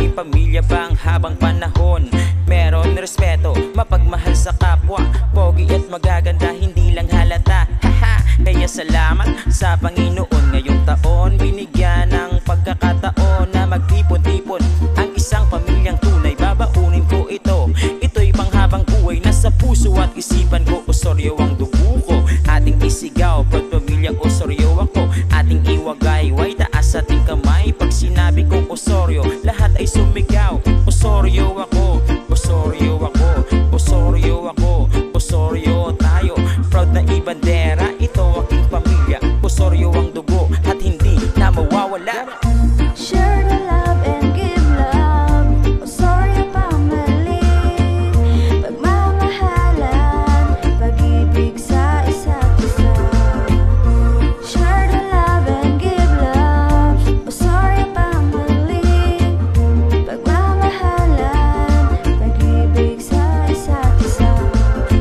aking pamilya bang habang panahon meron respeto, mapagmahal sa kapwa, pogi at magaganda, hindi lang halata. Haha, kaya salamat sa Panginoon. Ngayong taon binigyan ng pagkakataon na magtipon-tipon ang isang pamilyang tunay. Babaunin ko ito, ito'y panghabang buhay na sa puso at isipan ko. Osorio ang dugo ko, ating isigaw, proud pamilya Osorio ako. Ating iwagay, way taas ating kamay. Pag sinabi kong Osorio, lahat ay sumigaw. Osorio ako, Osorio ako, Osorio ako, Osorio tayo. Proud na ibandera, ito aking pamilya. Osorio ang dugo at hindi na mawawala. Share the love and give love, Osorio family. Pagmamahalan, pag-ibig sa isa't isa. Share the love and give love, Osorio family. Pagmamahalan, pag-ibig sa isa't isa.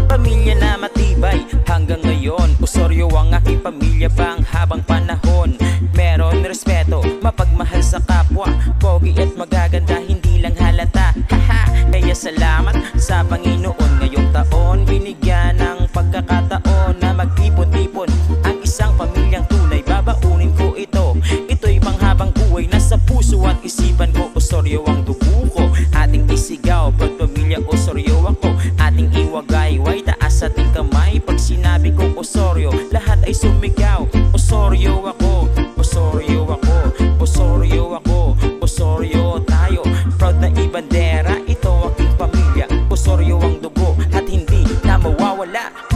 Pamilya na matibay hanggang ngayon. Osorio ang aking pamilya bang habang panahon meron respeto, mapagmahal sa kapwa, pogi at magaganda, hindi lang halata. Haha, kaya salamat sa Panginoon. Ngayong taon binigyan ng pagkakataon na magtipon-tipon ang isang pamilyang tunay. Babaunin ko ito, ito'y panghabang buhay na sa puso at isipan ko. Osorio ang dugo ko, ating isigaw, proud pamilya Osorio ako. Ating iwagay, way taas ating kamay. Pag sinabi kong Osorio, lahat ay sumigaw. Osorio ako, Osorio ako, Osorio ako, Osorio tayo. Proud na ibandera, ito aking pamilya. Osorio ang dugo at hindi na mawawala.